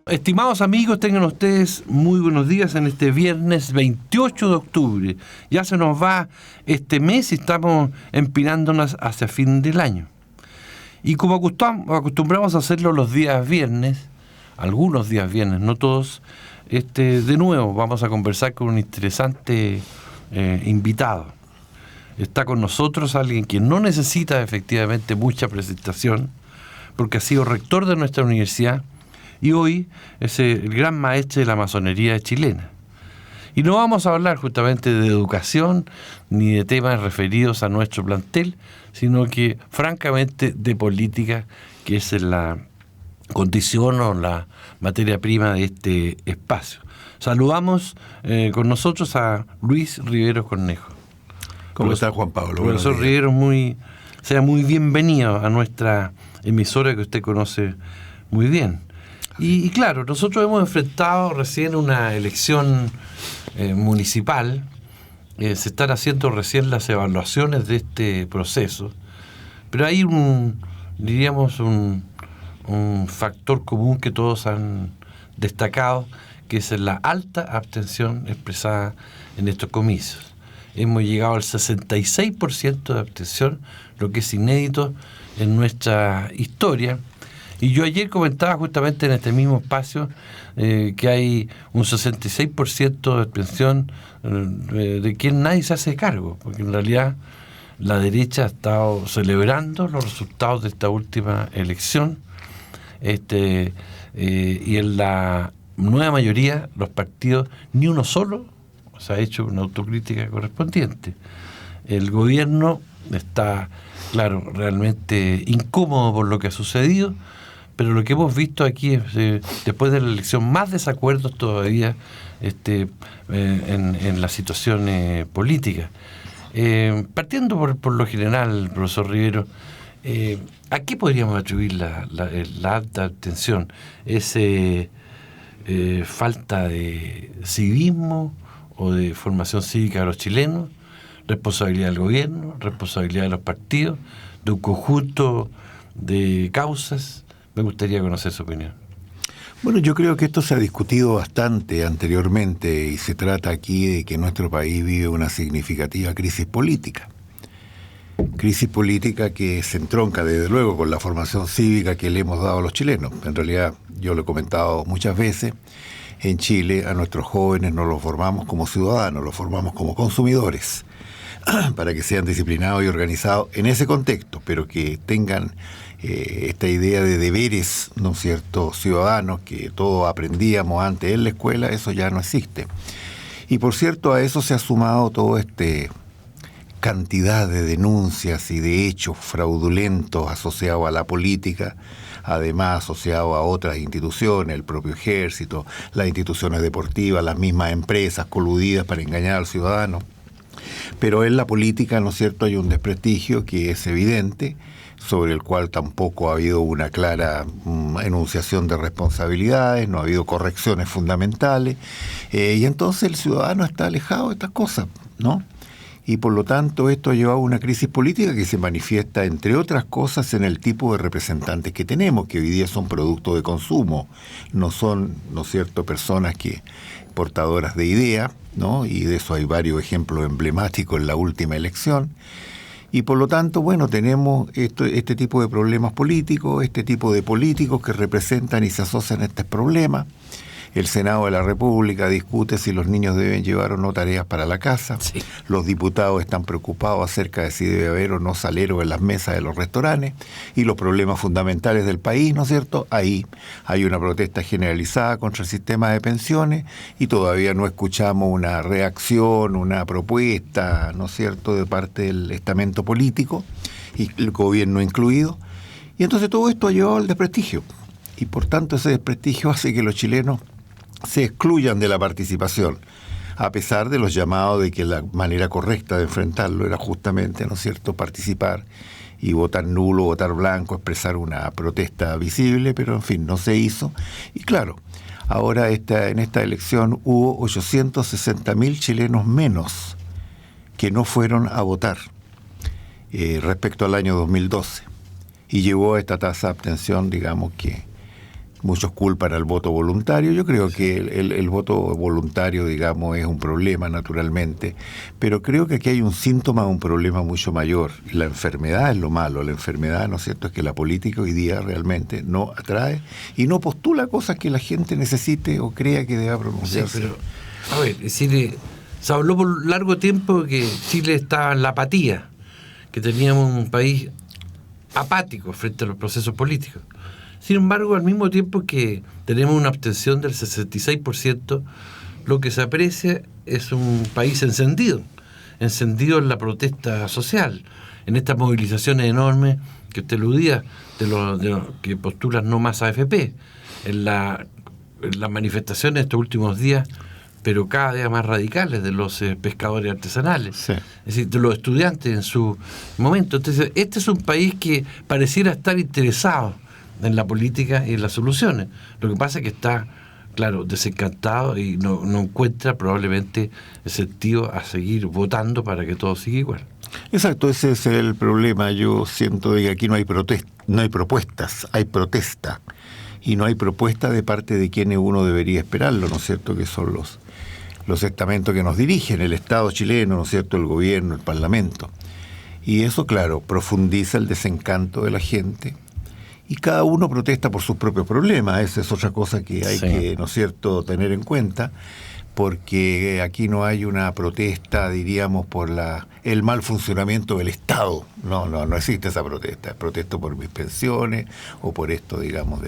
Estimados amigos, tengan ustedes muy buenos días en este viernes 28 de octubre. Ya se nos va este mes y estamos empinándonos hacia fin del año. Y como acostumbramos a hacerlo los días viernes, algunos días viernes, no todos, de nuevo vamos a conversar con un interesante invitado. Está con nosotros alguien que no necesita efectivamente mucha presentación, porque ha sido rector de nuestra universidad, y hoy es el gran maestre de la masonería chilena. Y no vamos a hablar justamente de educación ni de temas referidos a nuestro plantel, sino que francamente de política, que es la condición o la materia prima de este espacio. Saludamos con nosotros a Luis Riveros Cornejo. ¿Cómo está, Juan Pablo? Profesor Riveros, sea muy bienvenido a nuestra emisora que usted conoce muy bien. Y claro, nosotros hemos enfrentado recién una elección municipal, se están haciendo recién las evaluaciones de este proceso, pero hay un factor común que todos han destacado, que es la alta abstención expresada en estos comicios. Hemos llegado al 66% de abstención, lo que es inédito en nuestra historia. Y yo ayer comentaba justamente en este mismo espacio que hay un 66% de abstención de quien nadie se hace cargo, porque en realidad la derecha ha estado celebrando los resultados de esta última elección, y en la nueva mayoría los partidos, ni uno solo se ha hecho una autocrítica correspondiente. El gobierno está, claro, realmente incómodo por lo que ha sucedido, pero lo que hemos visto aquí es, después de la elección, más desacuerdos todavía en la situación política. Partiendo por lo general, profesor Rivero, ¿a qué podríamos atribuir la alta abstención? ¿Es falta de civismo o de formación cívica de los chilenos? ¿Responsabilidad del gobierno? ¿Responsabilidad de los partidos? ¿De un conjunto de causas? Me gustaría conocer su opinión. Bueno, yo creo que esto se ha discutido bastante anteriormente y se trata aquí de que nuestro país vive una significativa crisis política. Crisis política que se entronca desde luego con la formación cívica que le hemos dado a los chilenos. En realidad, yo lo he comentado muchas veces, en Chile a nuestros jóvenes no los formamos como ciudadanos, los formamos como consumidores, para que sean disciplinados y organizados en ese contexto, pero que tengan esta idea de deberes, ¿no es cierto?, ciudadanos, que todos aprendíamos antes en la escuela, eso ya no existe. Y por cierto, a eso se ha sumado toda cantidad de denuncias y de hechos fraudulentos asociados a la política, además asociados a otras instituciones, el propio ejército, las instituciones deportivas, las mismas empresas coludidas para engañar al ciudadano. Pero en la política, ¿no es cierto?, hay un desprestigio que es evidente, sobre el cual tampoco ha habido una clara enunciación de responsabilidades, no ha habido correcciones fundamentales, y entonces el ciudadano está alejado de estas cosas, ¿no? Y por lo tanto esto ha llevado a una crisis política que se manifiesta, entre otras cosas, en el tipo de representantes que tenemos, que hoy día son producto de consumo, no son, ¿no es cierto?, personas portadoras de idea, ¿no? Y de eso hay varios ejemplos emblemáticos en la última elección. Y por lo tanto, bueno, tenemos este tipo de problemas políticos, este tipo de políticos que representan y se asocian a estos problemas. El Senado de la República discute si los niños deben llevar o no tareas para la casa. Sí. Los diputados están preocupados acerca de si debe haber o no salero en las mesas de los restaurantes y los problemas fundamentales del país, ¿no es cierto? Ahí hay una protesta generalizada contra el sistema de pensiones y todavía no escuchamos una reacción, una propuesta, ¿no es cierto?, de parte del estamento político y el gobierno incluido. Y entonces todo esto ha llevado al desprestigio y por tanto ese desprestigio hace que los chilenos se excluyan de la participación, a pesar de los llamados de que la manera correcta de enfrentarlo era justamente, ¿no es cierto?, participar y votar nulo, votar blanco, expresar una protesta visible, pero en fin, no se hizo. Y claro, ahora en esta elección hubo 860.000 chilenos menos que no fueron a votar respecto al año 2012 y llevó a esta tasa de abstención, digamos, que Muchos culpan al voto voluntario. Yo creo que el voto voluntario, digamos, es un problema, naturalmente, pero creo que aquí hay un síntoma de un problema mucho mayor. La enfermedad es lo malo. La enfermedad, ¿no es cierto?, es que la política hoy día realmente no atrae y no postula cosas que la gente necesite o crea que deba pronunciarse. Sí, pero, a ver, Chile, se habló por largo tiempo que Chile estaba en la apatía, que teníamos un país apático frente a los procesos políticos. Sin embargo, al mismo tiempo que tenemos una abstención del 66%, lo que se aprecia es un país encendido en la protesta social, en estas movilizaciones enormes que usted aludía, de los que postulan no más AFP, en las manifestaciones de estos últimos días, pero cada día más radicales, de los pescadores artesanales, Sí. es decir, de los estudiantes en su momento. Entonces, este es un país que pareciera estar interesado en la política y en las soluciones. Lo que pasa es que está, claro, desencantado y no encuentra probablemente el sentido a seguir votando para que todo siga igual. Exacto, ese es el problema. Yo siento que aquí no hay propuestas, hay protesta. Y no hay propuesta de parte de quienes uno debería esperarlo, ¿no es cierto?, que son los estamentos que nos dirigen, el Estado chileno, ¿no es cierto?, el gobierno, el Parlamento. Y eso, claro, profundiza el desencanto de la gente. Y cada uno protesta por sus propios problemas. Esa es otra cosa que hay que, ¿no es cierto?, tener en cuenta, porque aquí no hay una protesta, diríamos, por el mal funcionamiento del Estado. No existe esa protesta. Es protesta por mis pensiones o por esto, digamos,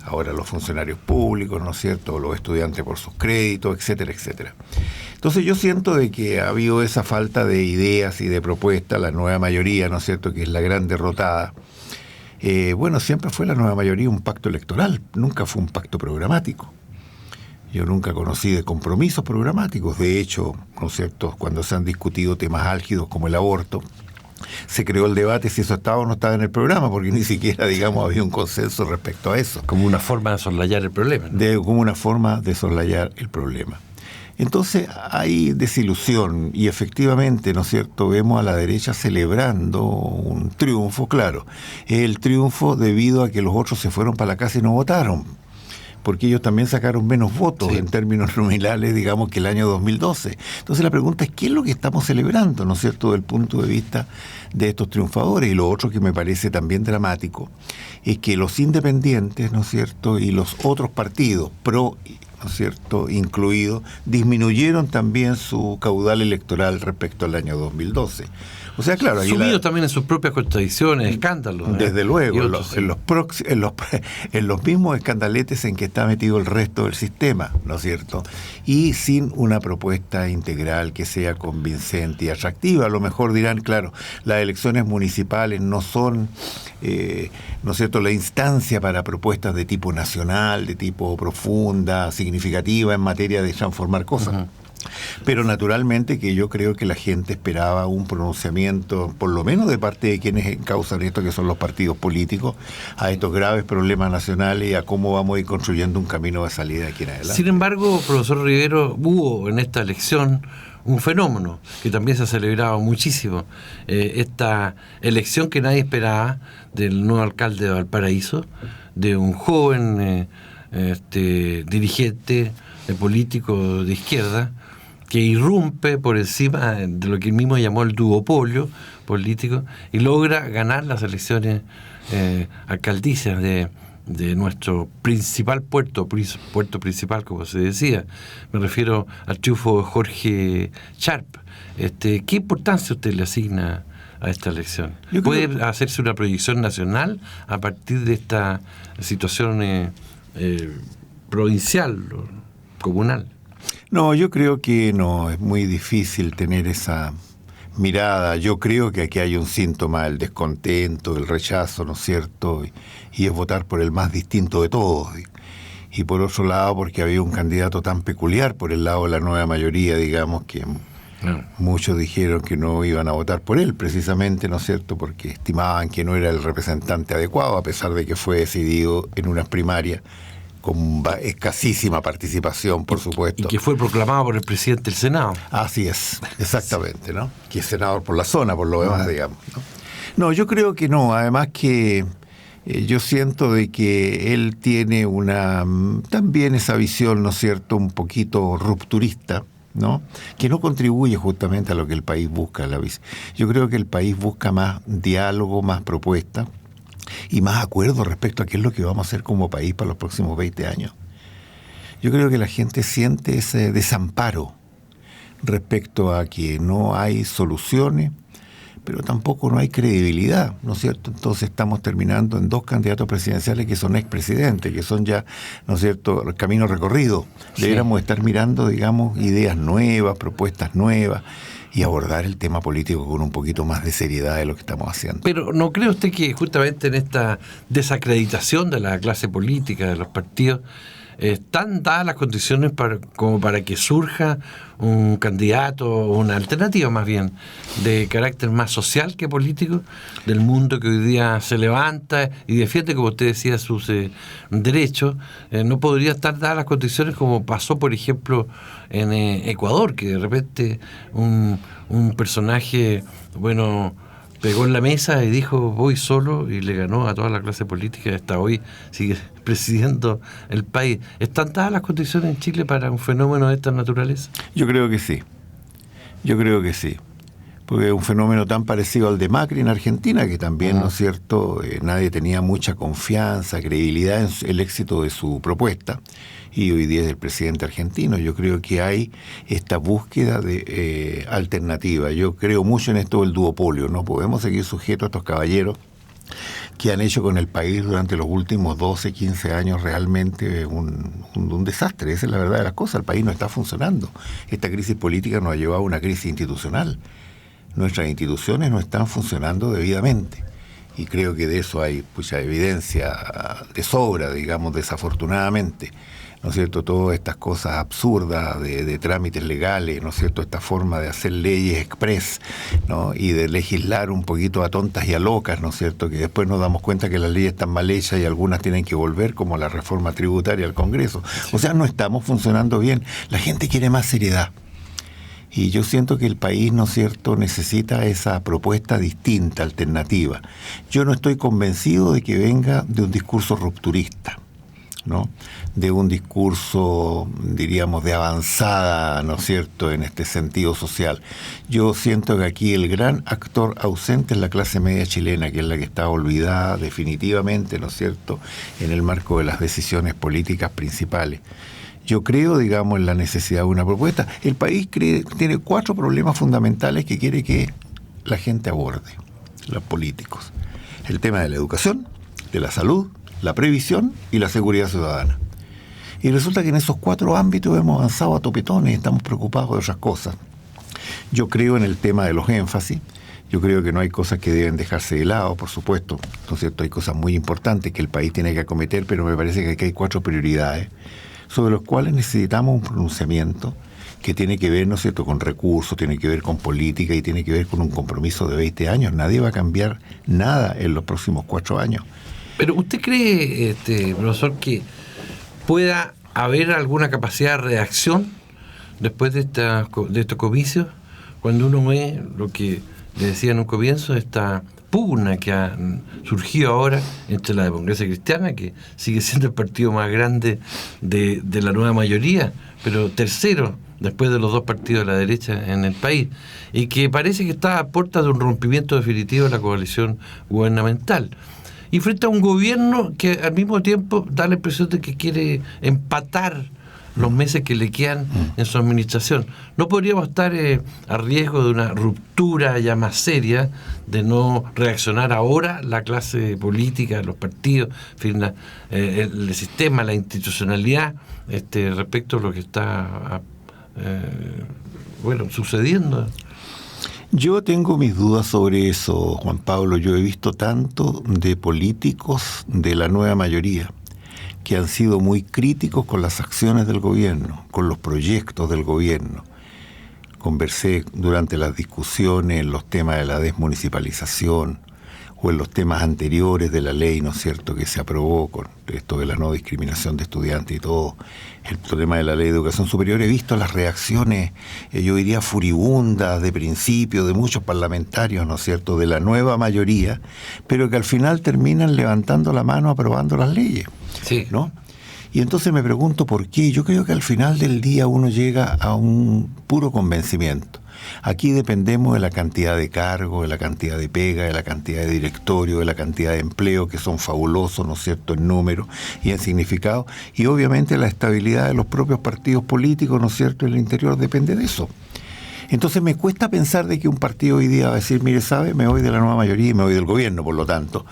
ahora los funcionarios públicos, ¿no es cierto?, o los estudiantes por sus créditos, etcétera, etcétera. Entonces yo siento de que ha habido esa falta de ideas y de propuestas, la nueva mayoría, ¿no es cierto?, que es la gran derrotada. Bueno, siempre fue la nueva mayoría un pacto electoral, nunca fue un pacto programático. Yo nunca conocí de compromisos programáticos. De hecho, ¿no es cierto?, cuando se han discutido temas álgidos como el aborto, se creó el debate si eso estaba o no estaba en el programa, porque ni siquiera, digamos, había un consenso respecto a eso. Como una forma de soslayar el problema, ¿no? Como una forma de soslayar el problema. Entonces hay desilusión y efectivamente, ¿no es cierto?, vemos a la derecha celebrando un triunfo, claro. El triunfo debido a que los otros se fueron para la casa y no votaron, porque ellos también sacaron menos votos en términos nominales, digamos, que el año 2012. Entonces la pregunta es, ¿qué es lo que estamos celebrando, ¿no es cierto?, desde el punto de vista de estos triunfadores? Y lo otro que me parece también dramático es que los independientes, ¿no es cierto?, y los otros partidos, pro, ¿no es cierto?, incluidos, disminuyeron también su caudal electoral respecto al año 2012. O sea, claro, sumidos también en sus propias contradicciones, escándalos. Desde luego, otros, en los mismos escandaletes en que está metido el resto del sistema, ¿no es cierto? Y sin una propuesta integral que sea convincente y atractiva. A lo mejor dirán, claro, las elecciones municipales no son, ¿no es cierto?, la instancia para propuestas de tipo nacional, de tipo profunda, significativa en materia de transformar cosas. Uh-huh. Pero naturalmente que yo creo que la gente esperaba un pronunciamiento, por lo menos de parte de quienes encausan esto, que son los partidos políticos, a estos graves problemas nacionales y a cómo vamos a ir construyendo un camino de salida aquí en adelante. Sin embargo, profesor Rivero, hubo en esta elección un fenómeno que también se ha celebrado muchísimo, esta elección que nadie esperaba del nuevo alcalde de Valparaíso, de un joven dirigente político de izquierda, que irrumpe por encima de lo que él mismo llamó el duopolio político y logra ganar las elecciones alcaldicias de nuestro principal puerto principal, como se decía. Me refiero al triunfo de Jorge Sharp. ¿Qué importancia usted le asigna a esta elección? ¿Puede hacerse una proyección nacional a partir de esta situación provincial, comunal? No, yo creo que no, es muy difícil tener esa mirada. Yo creo que aquí hay un síntoma del descontento, del rechazo, ¿no es cierto? Y es votar por el más distinto de todos. Y por otro lado, porque había un candidato tan peculiar por el lado de la nueva mayoría, digamos, que muchos dijeron que no iban a votar por él, precisamente, ¿no es cierto?, porque estimaban que no era el representante adecuado, a pesar de que fue decidido en unas primarias con escasísima participación, por supuesto. Y que fue proclamado por el presidente del Senado. Así es, exactamente, ¿no? Que es senador por la zona, por lo demás, digamos, ¿no? No, yo creo que no, además que Yo siento de que él tiene también esa visión, ¿no es cierto?, un poquito rupturista, ¿no?, que no contribuye justamente a lo que el país busca. Yo creo que el país busca más diálogo, más propuesta y más acuerdo respecto a qué es lo que vamos a hacer como país para los próximos 20 años. Yo creo que la gente siente ese desamparo respecto a que no hay soluciones, pero tampoco no hay credibilidad, ¿no es cierto? Entonces estamos terminando en 2 candidatos presidenciales que son expresidentes, que son ya, ¿no es cierto?, el camino recorrido. Sí. Deberíamos estar mirando, digamos, ideas nuevas, propuestas nuevas, y abordar el tema político con un poquito más de seriedad de lo que estamos haciendo. Pero ¿no cree usted que justamente en esta desacreditación de la clase política, de los partidos, están dadas las condiciones como para que surja un candidato, una alternativa más bien, de carácter más social que político, del mundo que hoy día se levanta y defiende, como usted decía, sus derechos? ¿No podría estar dadas las condiciones como pasó, por ejemplo, en Ecuador, que de repente un personaje, pegó en la mesa y dijo voy solo, y le ganó a toda la clase política y hasta hoy sigue presidiendo el país? ¿Están dadas las condiciones en Chile para un fenómeno de esta naturaleza? Yo creo que sí, porque es un fenómeno tan parecido al de Macri en Argentina, que también, ¿no es cierto?, nadie tenía mucha confianza, credibilidad en el éxito de su propuesta, y hoy día es el presidente argentino. Yo creo que hay esta búsqueda de alternativa. Yo creo mucho en esto del duopolio. No podemos seguir sujetos a estos caballeros que han hecho con el país durante los últimos 12, 15 años realmente un desastre. Esa es la verdad de las cosas. El país no está funcionando. Esta crisis política nos ha llevado a una crisis institucional. Nuestras instituciones no están funcionando debidamente. Y creo que de eso hay mucha evidencia de sobra, digamos, desafortunadamente. ¿No es cierto?, todas estas cosas absurdas de trámites legales, ¿no es cierto?, esta forma de hacer leyes express, ¿no?, y de legislar un poquito a tontas y a locas, ¿no es cierto?, que después nos damos cuenta que las leyes están mal hechas y algunas tienen que volver, como la reforma tributaria al Congreso. O sea, no estamos funcionando bien. La gente quiere más seriedad. Y yo siento que el país, ¿no es cierto?, necesita esa propuesta distinta, alternativa. Yo no estoy convencido de que venga de un discurso rupturista, ¿no?, de un discurso, diríamos, de avanzada, ¿no es cierto?, en este sentido social. Yo siento que aquí el gran actor ausente es la clase media chilena, que es la que está olvidada definitivamente, ¿no es cierto?, en el marco de las decisiones políticas principales. Yo creo, digamos, en la necesidad de una propuesta. El país tiene 4 problemas fundamentales que quiere que la gente aborde, los políticos. El tema de la educación, de la salud, la previsión y la seguridad ciudadana. Y resulta que en esos 4 ámbitos hemos avanzado a topetones y estamos preocupados de otras cosas. Yo creo en el tema de los énfasis. Yo creo que no hay cosas que deben dejarse de lado, por supuesto. ¿No es cierto? Hay cosas muy importantes que el país tiene que acometer, pero me parece que aquí hay 4 prioridades sobre los cuales necesitamos un pronunciamiento que tiene que ver, ¿no es cierto?, con recursos, tiene que ver con política y tiene que ver con un compromiso de 20 años. Nadie va a cambiar nada en los próximos 4 años. Pero ¿usted cree, profesor, que pueda haber alguna capacidad de reacción después de estos comicios, cuando uno ve lo que le decía en un comienzo, esta pugna que ha surgido ahora entre la Democracia Cristiana, que sigue siendo el partido más grande de la nueva mayoría, pero tercero después de los 2 partidos de la derecha en el país, y que parece que está a puertas de un rompimiento definitivo de la coalición gubernamental, y frente a un gobierno que al mismo tiempo da la impresión de que quiere empatar los meses que le quedan en su administración. ¿No podríamos estar a riesgo de una ruptura ya más seria, de no reaccionar ahora la clase política, los partidos, en fin, el sistema, la institucionalidad, respecto a lo que está sucediendo? Yo tengo mis dudas sobre eso, Juan Pablo. Yo he visto tanto de políticos de la nueva mayoría que han sido muy críticos con las acciones del gobierno, con los proyectos del gobierno. Conversé durante las discusiones en los temas de la desmunicipalización o en los temas anteriores de la ley, ¿no es cierto?, que se aprobó con esto de la no discriminación de estudiantes y todo el problema de la ley de educación superior, he visto las reacciones, yo diría furibundas de principio de muchos parlamentarios, ¿no es cierto?, de la nueva mayoría, pero que al final terminan levantando la mano aprobando las leyes, sí, ¿no? Y entonces me pregunto por qué. Yo creo que al final del día uno llega a un puro convencimiento. Aquí dependemos de la cantidad de cargos, de la cantidad de pega, de la cantidad de directorio, de la cantidad de empleo, que son fabulosos, ¿no es cierto?, en número y en significado. Y obviamente la estabilidad de los propios partidos políticos, ¿no es cierto?, en el interior depende de eso. Entonces me cuesta pensar de que un partido hoy día va a decir, mire, ¿sabe? Me voy de la nueva mayoría y me voy del gobierno, por lo tanto,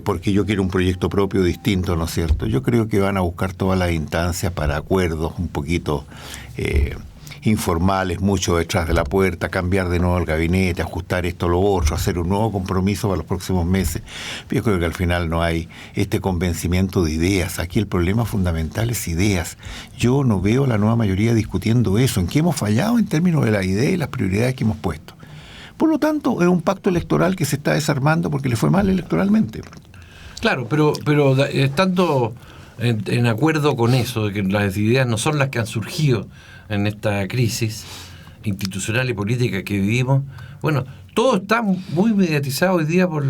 porque yo quiero un proyecto propio distinto, ¿no es cierto? Yo creo que van a buscar todas las instancias para acuerdos un poquito informales, mucho detrás de la puerta, cambiar de nuevo el gabinete, ajustar esto, lo otro, hacer un nuevo compromiso para los próximos meses. Yo creo que al final no hay este convencimiento de ideas. Aquí el problema fundamental es ideas. Yo no veo a la nueva mayoría discutiendo eso, en qué hemos fallado en términos de la idea y las prioridades que hemos puesto. Por lo tanto, es un pacto electoral que se está desarmando porque le fue mal electoralmente. Claro, pero estando en acuerdo con eso, de que las ideas no son las que han surgido en esta crisis institucional y política que vivimos, bueno, todo está muy mediatizado hoy día por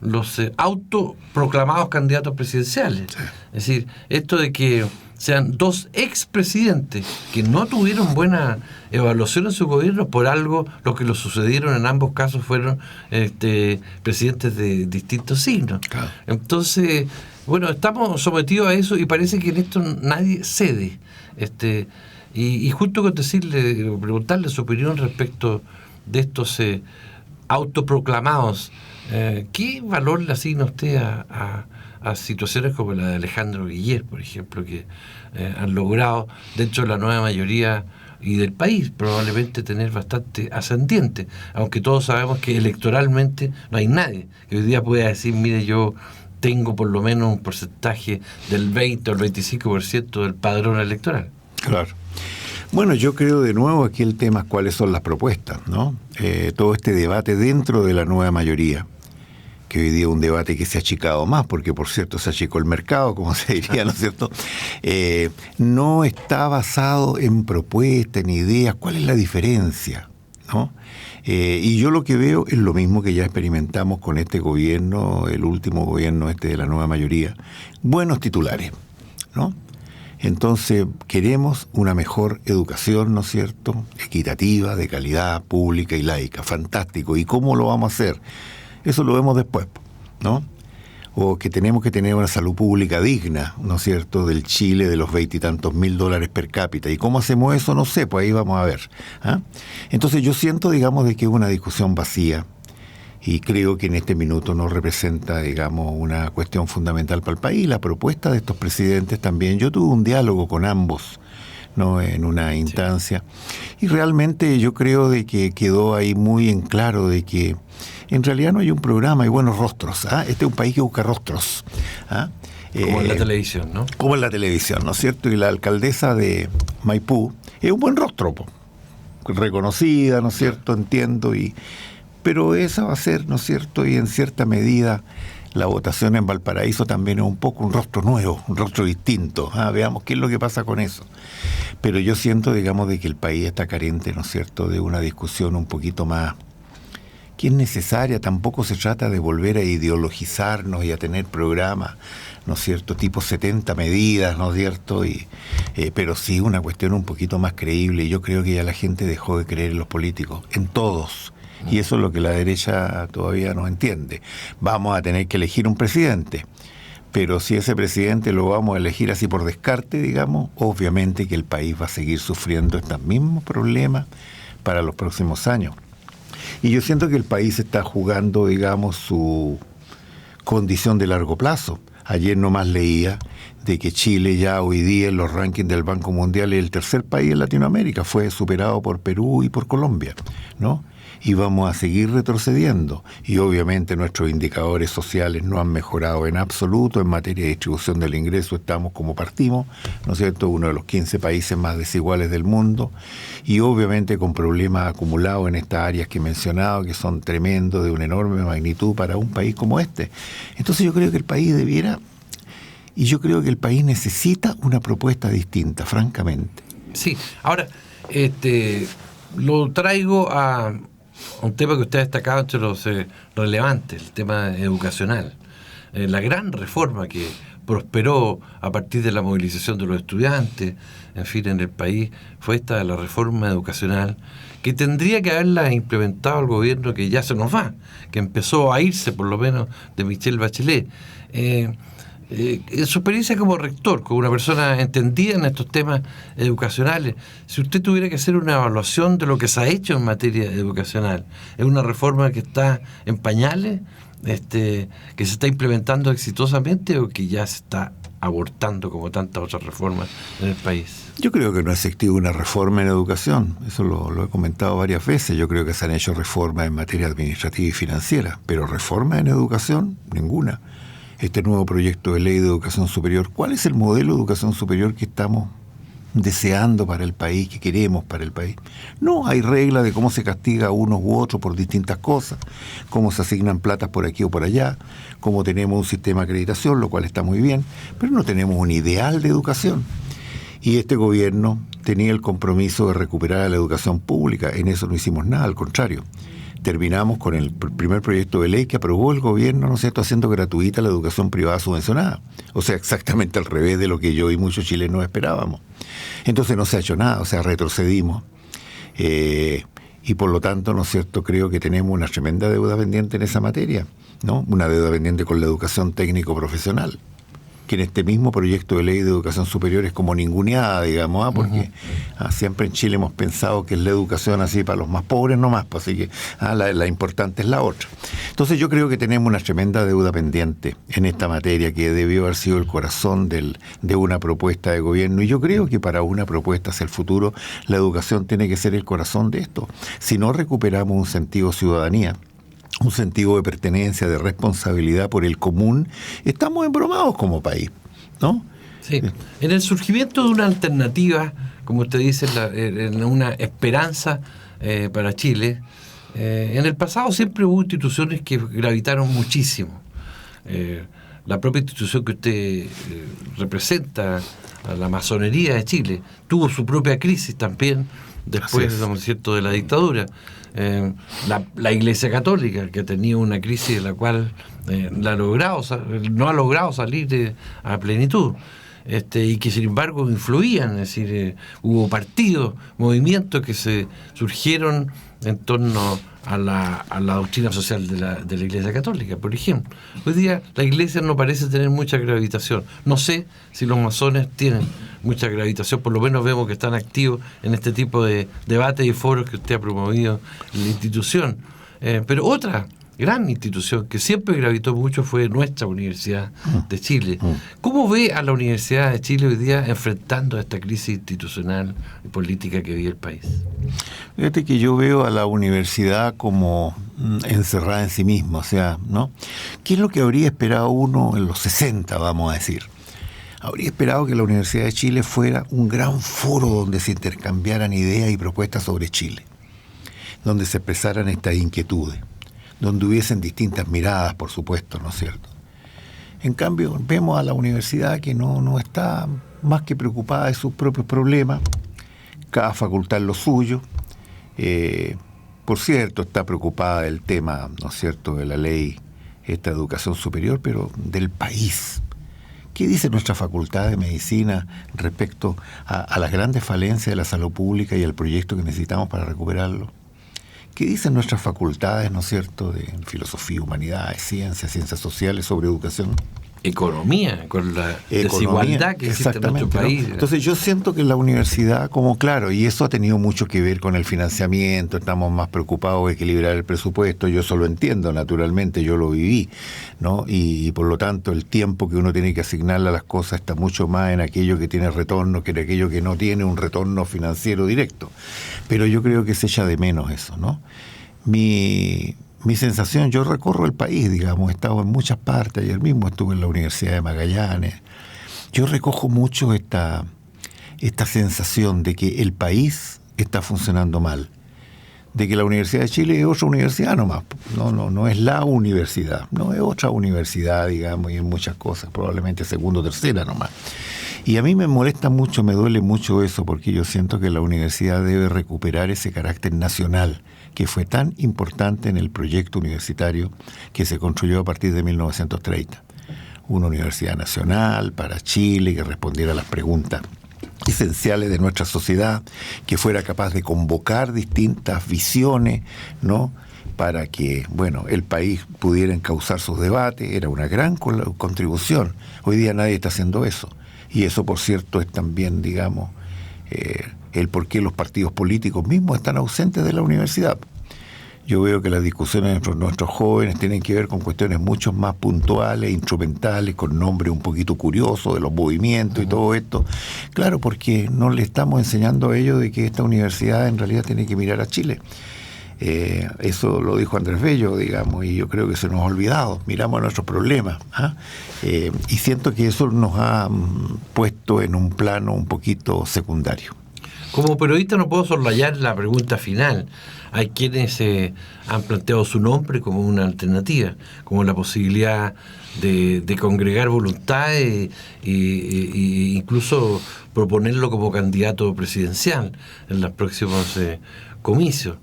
los autoproclamados candidatos presidenciales. Sí. Es decir, esto de que sean dos expresidentes que no tuvieron buena evaluación en su gobierno, por algo lo que los sucedieron en ambos casos fueron presidentes de distintos signos. Claro. Entonces, bueno, estamos sometidos a eso y parece que en esto nadie cede. Y justo con preguntarle su opinión respecto de estos autoproclamados, ¿qué valor le asigna usted a situaciones como la de Alejandro Guillier, por ejemplo, que han logrado, dentro de la nueva mayoría y del país, probablemente tener bastante ascendiente, aunque todos sabemos que electoralmente no hay nadie que hoy día pueda decir, mire, yo tengo por lo menos un porcentaje del 20 o el 25% del padrón electoral? Claro. Bueno, yo creo de nuevo aquí el tema es cuáles son las propuestas, ¿no? Todo este debate dentro de la nueva mayoría, que hoy día es un debate que se ha achicado más, porque por cierto se achicó el mercado, como se diría, ¿no es cierto? No está basado en propuestas, en ideas. ¿Cuál es la diferencia, no? Y yo lo que veo es lo mismo que ya experimentamos con este gobierno, el último gobierno de la nueva mayoría. Buenos titulares, ¿no? Entonces queremos una mejor educación, ¿no es cierto?, equitativa, de calidad, pública y laica. Fantástico. ¿Y cómo lo vamos a hacer? Eso lo vemos después, ¿no? O que tenemos que tener una salud pública digna, ¿no es cierto?, del Chile de los 20 y tantos mil dólares per cápita. ¿Y cómo hacemos eso? No sé, pues ahí vamos a ver. ¿Ah? Entonces yo siento, digamos, de que es una discusión vacía y creo que en este minuto no representa, digamos, una cuestión fundamental para el país. La propuesta de estos presidentes también, yo tuve un diálogo con ambos, ¿no?, en una instancia, y realmente yo creo de que quedó ahí muy en claro de que en realidad no hay un programa, hay buenos rostros. ¿Ah? Este es un país que busca rostros. ¿Ah? Como en la televisión, ¿no? Como en la televisión, ¿no es cierto? Y la alcaldesa de Maipú es un buen rostro, reconocida, ¿no es cierto? Entiendo, pero esa va a ser, ¿no es cierto? Y en cierta medida la votación en Valparaíso también es un poco un rostro nuevo, un rostro distinto. Veamos qué es lo que pasa con eso. Pero yo siento, digamos, de que el país está carente, ¿no es cierto?, de una discusión un poquito más que es necesaria. Tampoco se trata de volver a ideologizarnos y a tener programas, ¿no es cierto?, tipo 70 medidas, ¿no es cierto?, pero sí una cuestión un poquito más creíble. Y yo creo que ya la gente dejó de creer en los políticos, en todos. Y eso es lo que la derecha todavía no entiende. Vamos a tener que elegir un presidente, pero si ese presidente lo vamos a elegir así por descarte, digamos, obviamente que el país va a seguir sufriendo estos mismos problemas para los próximos años. Y yo siento que el país está jugando, digamos, su condición de largo plazo. Ayer nomás leía de que Chile ya hoy día en los rankings del Banco Mundial es el tercer país en Latinoamérica, fue superado por Perú y por Colombia, ¿no? y vamos a seguir retrocediendo. Y obviamente nuestros indicadores sociales no han mejorado en absoluto. En materia de distribución del ingreso estamos como partimos, ¿no es cierto?, uno de los 15 países más desiguales del mundo, y obviamente con problemas acumulados en estas áreas que he mencionado, que son tremendos, de una enorme magnitud para un país como este. Entonces yo creo que el país yo creo que el país necesita una propuesta distinta, francamente. Sí, ahora, lo traigo a un tema que usted ha destacado entre los relevantes, el tema educacional. La gran reforma que prosperó a partir de la movilización de los estudiantes, en fin, en el país, fue esta la reforma educacional, que tendría que haberla implementado el gobierno que ya se nos va, que empezó a irse por lo menos de Michelle Bachelet. En su experiencia como rector, como una persona entendida en estos temas educacionales, si usted tuviera que hacer una evaluación de lo que se ha hecho en materia educacional, ¿es una reforma que está en pañales, que se está implementando exitosamente, o que ya se está abortando como tantas otras reformas en el país? Yo creo que no ha existido una reforma en educación, eso lo he comentado varias veces. Yo creo que se han hecho reformas en materia administrativa y financiera, pero reforma en educación, ninguna. Este nuevo proyecto de ley de educación superior, ¿cuál es el modelo de educación superior que estamos deseando para el país, que queremos para el país? No, hay reglas de cómo se castiga a unos u otros por distintas cosas, cómo se asignan platas por aquí o por allá, cómo tenemos un sistema de acreditación, lo cual está muy bien, pero no tenemos un ideal de educación. Y este gobierno tenía el compromiso de recuperar a la educación pública. En eso no hicimos nada, al contrario. Terminamos con el primer proyecto de ley que aprobó el gobierno, ¿no es cierto?, haciendo gratuita la educación privada subvencionada. O sea, exactamente al revés de lo que yo y muchos chilenos esperábamos. Entonces no se ha hecho nada, o sea, retrocedimos. Y por lo tanto, ¿no es cierto?, creo que tenemos una tremenda deuda pendiente en esa materia, ¿no? Una deuda pendiente con la educación técnico-profesional, que en este mismo proyecto de ley de educación superior es como ninguneada, digamos, porque siempre en Chile hemos pensado que es la educación así para los más pobres nomás, pues, así que la importante es la otra. Entonces yo creo que tenemos una tremenda deuda pendiente en esta materia, que debió haber sido el corazón de una propuesta de gobierno, y yo creo que para una propuesta hacia el futuro la educación tiene que ser el corazón de esto. Si no recuperamos un sentido de ciudadanía, un sentido de pertenencia, de responsabilidad por el común, estamos embromados como país, ¿no? Sí. En el surgimiento de una alternativa, como usted dice, en una esperanza para Chile, en el pasado siempre hubo instituciones que gravitaron muchísimo. La propia institución que usted representa, la masonería de Chile, tuvo su propia crisis también después, ¿no es cierto?, de la dictadura. La Iglesia Católica, que tenía una crisis de la cual no ha logrado salir a plenitud, y que sin embargo influían, es decir, hubo partidos, movimientos que se surgieron en torno a la doctrina social de la Iglesia Católica, por ejemplo. Hoy día la Iglesia no parece tener mucha gravitación. No sé si los masones tienen mucha gravitación, por lo menos vemos que están activos en este tipo de debates y foros que usted ha promovido en la institución. Pero otra gran institución que siempre gravitó mucho fue nuestra Universidad de Chile. ¿Cómo ve a la Universidad de Chile hoy día enfrentando esta crisis institucional y política que vive el país? Fíjate que yo veo a la universidad como encerrada en sí misma, o sea, ¿no? ¿Qué es lo que habría esperado uno en los 60, vamos a decir? Habría esperado que la Universidad de Chile fuera un gran foro donde se intercambiaran ideas y propuestas sobre Chile, donde se expresaran estas inquietudes, donde hubiesen distintas miradas, por supuesto, ¿no es cierto? En cambio, vemos a la universidad que no está más que preocupada de sus propios problemas, cada facultad en lo suyo. Por cierto, está preocupada del tema, ¿no es cierto?, de la ley, esta educación superior, pero del país. ¿Qué dice nuestra Facultad de Medicina respecto a las grandes falencias de la salud pública y el proyecto que necesitamos para recuperarlo? ¿Qué dicen nuestras facultades, ¿no es cierto?, de filosofía, humanidades, ciencias sociales sobre educación? Economía, con la desigualdad que existe en nuestro país. ¿No? Entonces yo siento que la universidad, como claro, y eso ha tenido mucho que ver con el financiamiento, estamos más preocupados de equilibrar el presupuesto, yo eso lo entiendo, naturalmente, yo lo viví, ¿no? Y por lo tanto el tiempo que uno tiene que asignarle a las cosas está mucho más en aquello que tiene retorno que en aquello que no tiene un retorno financiero directo. Pero yo creo que se echa de menos eso, ¿no? Mi sensación, yo recorro el país, digamos, he estado en muchas partes, ayer mismo estuve en la Universidad de Magallanes. Yo recojo mucho esta sensación de que el país está funcionando mal, de que la Universidad de Chile es otra universidad nomás, no es la universidad, no es otra universidad, digamos, y en muchas cosas, probablemente segunda o tercera nomás. Y a mí me molesta mucho, me duele mucho eso, porque yo siento que la universidad debe recuperar ese carácter nacional que fue tan importante en el proyecto universitario que se construyó a partir de 1930. Una universidad nacional para Chile que respondiera a las preguntas esenciales de nuestra sociedad, que fuera capaz de convocar distintas visiones, ¿no?, para que, bueno, el país pudiera encauzar sus debates. Era una gran contribución. Hoy día nadie está haciendo eso. Y eso, por cierto, es también, digamos, el por qué los partidos políticos mismos están ausentes de la universidad. Yo veo que las discusiones de nuestros jóvenes tienen que ver con cuestiones mucho más puntuales, instrumentales, con nombres un poquito curiosos de los movimientos y todo esto. Claro, porque no le estamos enseñando a ellos de que esta universidad en realidad tiene que mirar a Chile. Eso lo dijo Andrés Bello, digamos, y yo creo que se nos ha olvidado. Miramos a nuestros problemas, y siento que eso nos ha puesto en un plano un poquito secundario. Como periodista no puedo soslayar la pregunta final. Hay quienes han planteado su nombre como una alternativa, como la posibilidad de congregar voluntades e incluso proponerlo como candidato presidencial en los próximos comicios.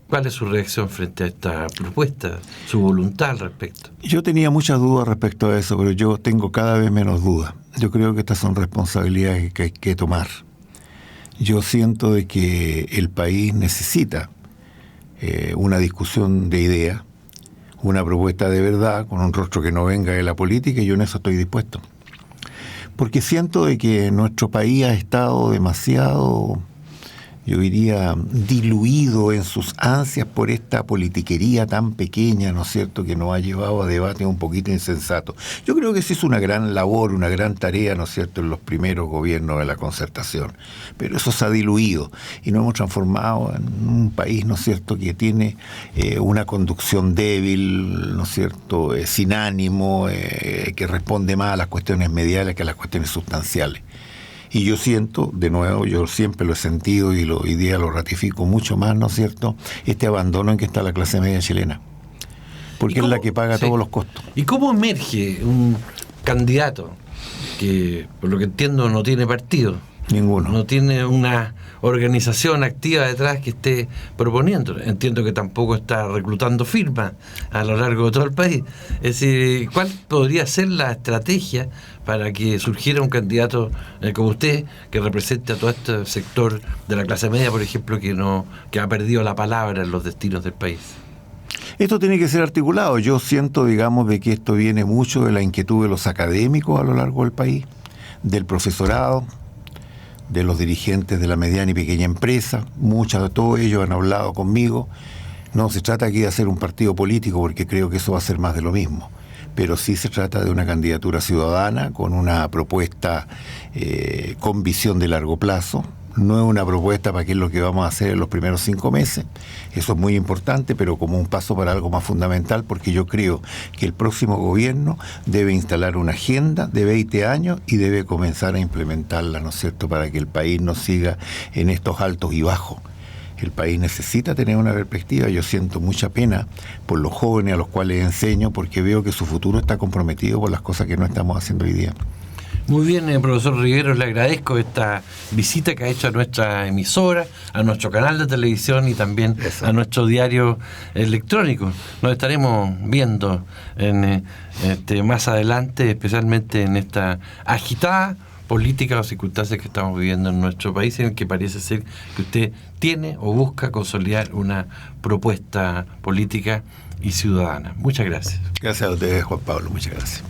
¿Cuál es su reacción frente a esta propuesta, su voluntad al respecto? Yo tenía muchas dudas respecto a eso, pero yo tengo cada vez menos dudas. Yo creo que estas son responsabilidades que hay que tomar. Yo siento de que el país necesita una discusión de ideas, una propuesta de verdad, con un rostro que no venga de la política, y yo en eso estoy dispuesto. Porque siento de que nuestro país ha estado demasiado, yo diría, diluido en sus ansias por esta politiquería tan pequeña, ¿no es cierto?, que nos ha llevado a debates un poquito insensatos. Yo creo que se hizo una gran labor, una gran tarea, ¿no es cierto?, en los primeros gobiernos de la Concertación, pero eso se ha diluido y nos hemos transformado en un país, ¿no es cierto?, que tiene una conducción débil, ¿no es cierto?, sin ánimo, que responde más a las cuestiones mediales que a las cuestiones sustanciales. Y yo siento, de nuevo, yo siempre lo he sentido y hoy día lo ratifico mucho más, ¿no es cierto?, este abandono en que está la clase media chilena, porque es la que paga todos los costos. ¿Y cómo emerge un candidato que, por lo que entiendo, no tiene partido? Ninguno. No tiene una organización activa detrás que esté proponiendo. Entiendo que tampoco está reclutando firmas a lo largo de todo el país. Es decir, ¿cuál podría ser la estrategia para que surgiera un candidato como usted, que represente a todo este sector de la clase media, por ejemplo, que ha perdido la palabra en los destinos del país? Esto tiene que ser articulado. Yo siento, digamos, de que esto viene mucho de la inquietud de los académicos a lo largo del país, del profesorado, de los dirigentes de la mediana y pequeña empresa. Muchos de todos ellos han hablado conmigo. No se trata aquí de hacer un partido político, porque creo que eso va a ser más de lo mismo, pero sí se trata de una candidatura ciudadana con una propuesta con visión de largo plazo. No es una propuesta para qué es lo que vamos a hacer en los primeros 5 meses. Eso es muy importante, pero como un paso para algo más fundamental, porque yo creo que el próximo gobierno debe instalar una agenda de 20 años y debe comenzar a implementarla, ¿no es cierto?, para que el país no siga en estos altos y bajos. El país necesita tener una perspectiva. Yo siento mucha pena por los jóvenes a los cuales enseño, porque veo que su futuro está comprometido por las cosas que no estamos haciendo hoy día. Muy bien, profesor Rigueros, le agradezco esta visita que ha hecho a nuestra emisora, a nuestro canal de televisión y también a nuestro diario electrónico. Nos estaremos viendo más adelante, especialmente en esta agitada política o circunstancias que estamos viviendo en nuestro país, en el que parece ser que usted tiene o busca consolidar una propuesta política y ciudadana. Muchas gracias. Gracias a ustedes, Juan Pablo. Muchas gracias.